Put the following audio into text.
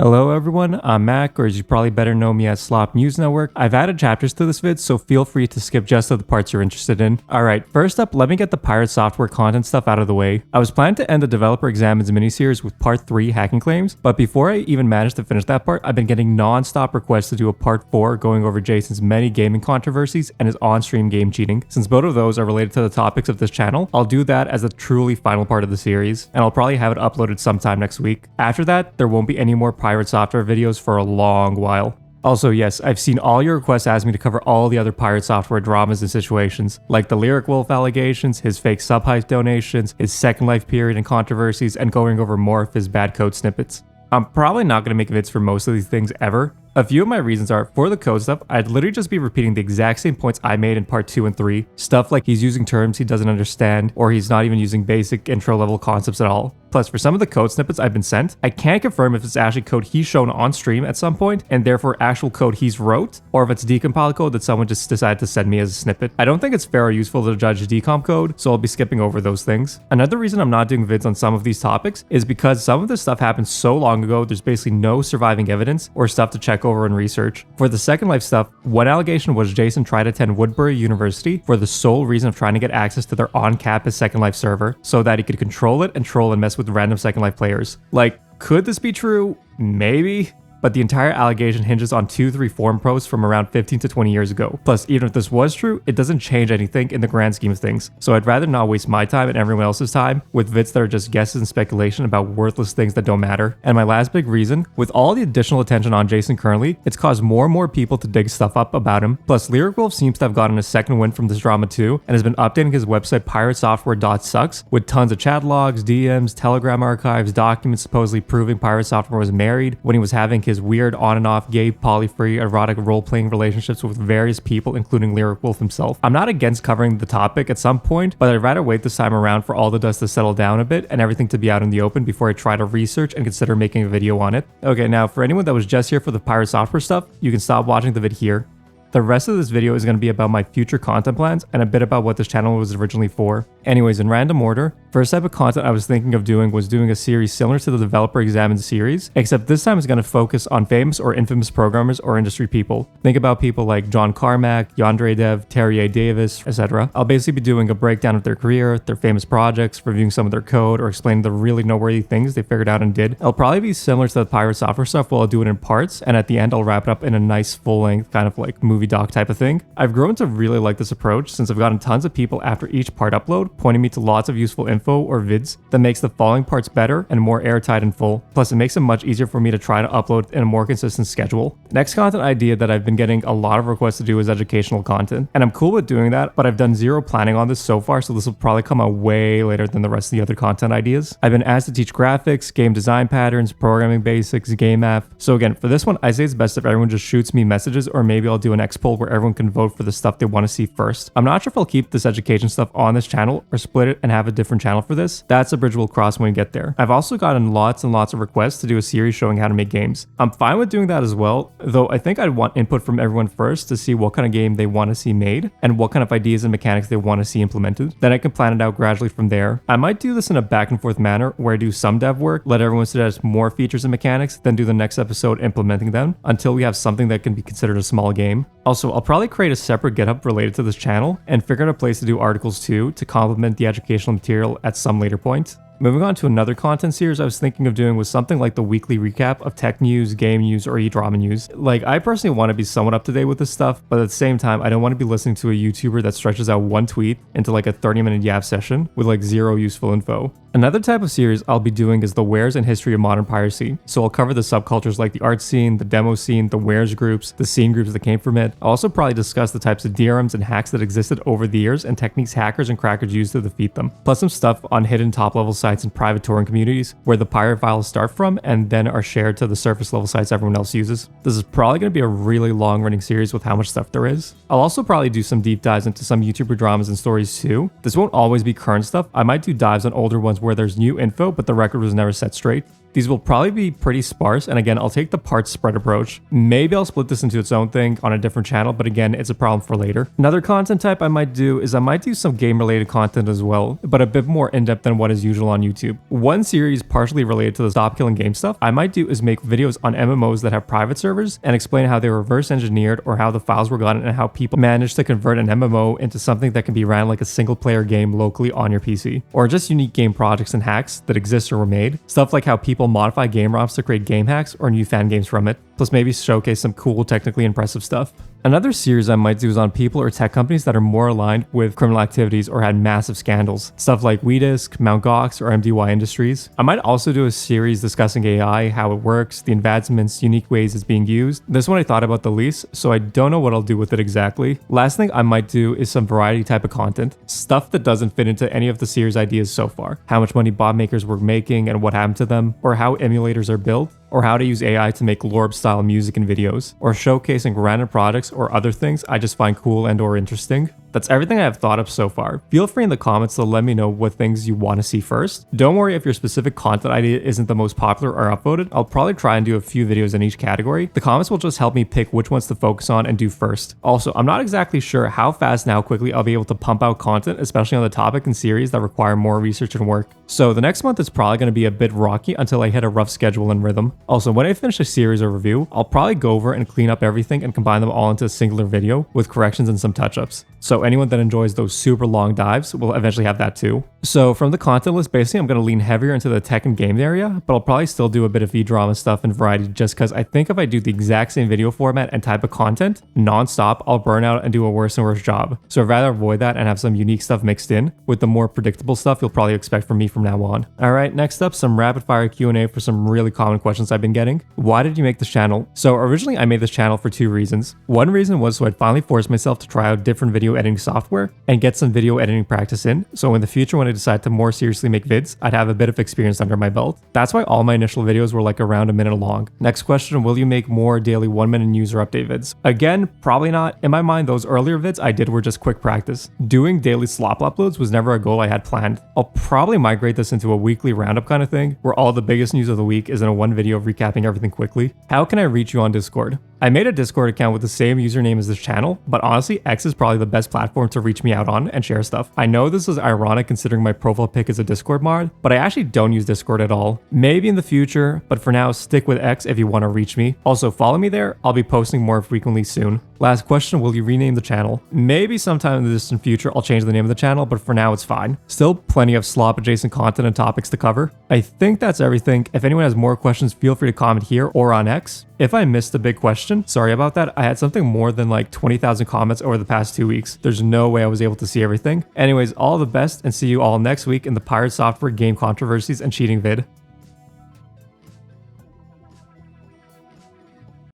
Hello everyone, I'm Mac, or as you probably better know me as Slop News Network. I've added chapters to this vid, so feel free to skip just to the parts you're interested in. Alright, first up, let me get the Pirate Software content stuff out of the way. I was planning to end the Developer Examines miniseries with part 3 hacking claims, but before I even managed to finish that part, I've been getting non-stop requests to do a part 4 going over Jason's many gaming controversies and his on-stream game cheating. Since both of those are related to the topics of this channel, I'll do that as a truly final part of the series, and I'll probably have it uploaded sometime next week. After that, there won't be any more Pirate Software videos for a long while. Also, yes, I've seen all your requests ask me to cover all the other Pirate Software dramas and situations, like the Lyric Wolf allegations, his fake sub-hype donations, his Second Life period and controversies, and going over more of his bad code snippets. I'm probably not going to make vids for most of these things ever. A few of my reasons are, for the code stuff, I'd literally just be repeating the exact same points I made in part 2 and 3. Stuff like he's using terms he doesn't understand, or he's not even using basic intro level concepts at all. Plus, for some of the code snippets I've been sent, I can't confirm if it's actually code he's shown on stream at some point, and therefore actual code he's wrote, or if it's decompiled code that someone just decided to send me as a snippet. I don't think it's fair or useful to judge decomp code, so I'll be skipping over those things. Another reason I'm not doing vids on some of these topics is because some of this stuff happened so long ago, there's basically no surviving evidence or stuff to check over and research. For the Second Life stuff, one allegation was Jason tried to attend Woodbury University for the sole reason of trying to get access to their on-campus Second Life server so that he could control it and troll and mess with random Second Life players. Like, could this be true? Maybe. But the entire allegation hinges on 2-3 forum posts from around 15 to 20 years ago. Plus, even if this was true, it doesn't change anything in the grand scheme of things. So I'd rather not waste my time and everyone else's time with vids that are just guesses and speculation about worthless things that don't matter. And my last big reason, with all the additional attention on Jason currently, it's caused more and more people to dig stuff up about him. Plus, Lyric Wolf seems to have gotten a second win from this drama too, and has been updating his website piratesoftware.sucks with tons of chat logs, DMs, Telegram archives, documents supposedly proving Pirate Software was married when he was having his weird on and off gay, poly-free, erotic role-playing relationships with various people, including Lyric Wolf himself. I'm not against covering the topic at some point, but I'd rather wait this time around for all the dust to settle down a bit and everything to be out in the open before I try to research and consider making a video on it. Okay, now for anyone that was just here for the Pirate Software stuff, you can stop watching the vid here. The rest of this video is going to be about my future content plans and a bit about what this channel was originally for. Anyways, in random order, first type of content I was thinking of doing was doing a series similar to the Developer Examines series, except this time it's going to focus on famous or infamous programmers or industry people. Think about people like John Carmack, Yandere Dev, Terry A. Davis, etc. I'll basically be doing a breakdown of their career, their famous projects, reviewing some of their code, or explaining the really noteworthy things they figured out and did. It'll probably be similar to the Pirate Software stuff, where I'll do it in parts, and at the end I'll wrap it up in a nice full-length kind of like movie doc type of thing. I've grown to really like this approach since I've gotten tons of people after each part upload pointing me to lots of useful info or vids that makes the following parts better and more airtight and full. Plus, it makes it much easier for me to try to upload in a more consistent schedule. Next content idea that I've been getting a lot of requests to do is educational content, and I'm cool with doing that, but I've done zero planning on this so far, so this will probably come out way later than the rest of the other content ideas. I've been asked to teach graphics, game design patterns, programming basics, game math. So again, for this one, I say it's best if everyone just shoots me messages, or maybe I'll do an X poll where everyone can vote for the stuff they want to see first. I'm not sure if I'll keep this education stuff on this channel or split it and have a different channel for this. That's a bridge we'll cross when we get there. I've also gotten lots and lots of requests to do a series showing how to make games. I'm fine with doing that as well, though I think I'd want input from everyone first to see what kind of game they want to see made and what kind of ideas and mechanics they want to see implemented. Then I can plan it out gradually from there. I might do this in a back and forth manner where I do some dev work, let everyone suggest more features and mechanics, then do the next episode implementing them until we have something that can be considered a small game. Also, I'll probably create a separate GitHub related to this channel and figure out a place to do articles too to complement the educational material at some later point. Moving on to another content series I was thinking of doing was something like the weekly recap of tech news, game news, or e-drama news. Like, I personally want to be somewhat up to date with this stuff, but at the same time, I don't want to be listening to a YouTuber that stretches out one tweet into like a 30-minute yap session with like zero useful info. Another type of series I'll be doing is the wares and history of modern piracy. So I'll cover the subcultures like the art scene, the demo scene, the wares groups, the scene groups that came from it. I'll also probably discuss the types of DRMs and hacks that existed over the years and techniques hackers and crackers use to defeat them. Plus some stuff on hidden top-level sites and private touring communities where the pirate files start from and then are shared to the surface level sites everyone else uses. This is probably going to be a really long-running series with how much stuff there is. I'll also probably do some deep dives into some YouTuber dramas and stories too. This won't always be current stuff. I might do dives on older ones where there's new info but the record was never set straight. These will probably be pretty sparse, and again, I'll take the parts spread approach. Maybe I'll split this into its own thing on a different channel, but again, it's a problem for later. Another content type I might do is I might do some game related content as well, but a bit more in-depth than what is usual on YouTube. One series partially related to the stop killing game stuff I might do is make videos on MMOs that have private servers and explain how they were reverse engineered or how the files were gotten and how people managed to convert an MMO into something that can be ran like a single player game locally on your PC. Or just unique game projects and hacks that exist or were made. Stuff like how people modify game ROMs to create game hacks or new fan games from it. Plus maybe showcase some cool, technically impressive stuff. Another series I might do is on people or tech companies that are more aligned with criminal activities or had massive scandals. Stuff like WeDisk, Mt. Gox, or MDY Industries. I might also do a series discussing AI, how it works, the advancements, unique ways it's being used. This one I thought about the least, so I don't know what I'll do with it exactly. Last thing I might do is some variety type of content. Stuff that doesn't fit into any of the series ideas so far. How much money bot makers were making and what happened to them, or how emulators are built, or how to use AI to make LORB style music and videos, or showcasing random projects or other things I just find cool and or interesting. That's everything I have thought of so far. Feel free in the comments to let me know what things you want to see first. Don't worry if your specific content idea isn't the most popular or upvoted. I'll probably try and do a few videos in each category. The comments will just help me pick which ones to focus on and do first. Also, I'm not exactly sure how fast and how quickly I'll be able to pump out content, especially on the topic and series that require more research and work. So the next month is probably going to be a bit rocky until I hit a rough schedule and rhythm. Also, when I finish a series or review, I'll probably go over and clean up everything and combine them all into a singular video with corrections and some touch-ups. So anyone that enjoys those super long dives will eventually have that too. So from the content list, basically I'm going to lean heavier into the tech and game area, but I'll probably still do a bit of V-drama stuff and variety just because I think if I do the exact same video format and type of content non-stop, I'll burn out and do a worse and worse job. So I'd rather avoid that and have some unique stuff mixed in with the more predictable stuff you'll probably expect from me from now on. Alright, next up, some rapid fire Q&A for some really common questions I've been getting. Why did you make this channel? So originally I made this channel for two reasons. One reason was so I'd finally force myself to try out different video editing software and get some video editing practice in, so in the future when I decide to more seriously make vids, I'd have a bit of experience under my belt. That's why all my initial videos were like around a minute long. Next question, will you make more daily 1-minute user update vids? Again, probably not. In my mind, those earlier vids I did were just quick practice. Doing daily Slop uploads was never a goal I had planned. I'll probably migrate this into a weekly roundup kind of thing, where all the biggest news of the week is in a one video recapping everything quickly. How can I reach you on Discord? I made a Discord account with the same username as this channel, but honestly, X is probably the best platform to reach me out on and share stuff. I know this is ironic considering my profile pic is a Discord mod, but I actually don't use Discord at all. Maybe in the future, but for now, stick with X if you want to reach me. Also, follow me there. I'll be posting more frequently soon. Last question, will you rename the channel? Maybe sometime in the distant future I'll change the name of the channel, but for now it's fine. Still plenty of Slop adjacent content and topics to cover. I think that's everything. If anyone has more questions, feel free to comment here or on X. If I missed a big question, sorry about that. I had something more than like 20,000 comments over the past 2 weeks. There's no way I was able to see everything. Anyways, all the best and see you all next week in the Pirate Software game controversies and cheating vid.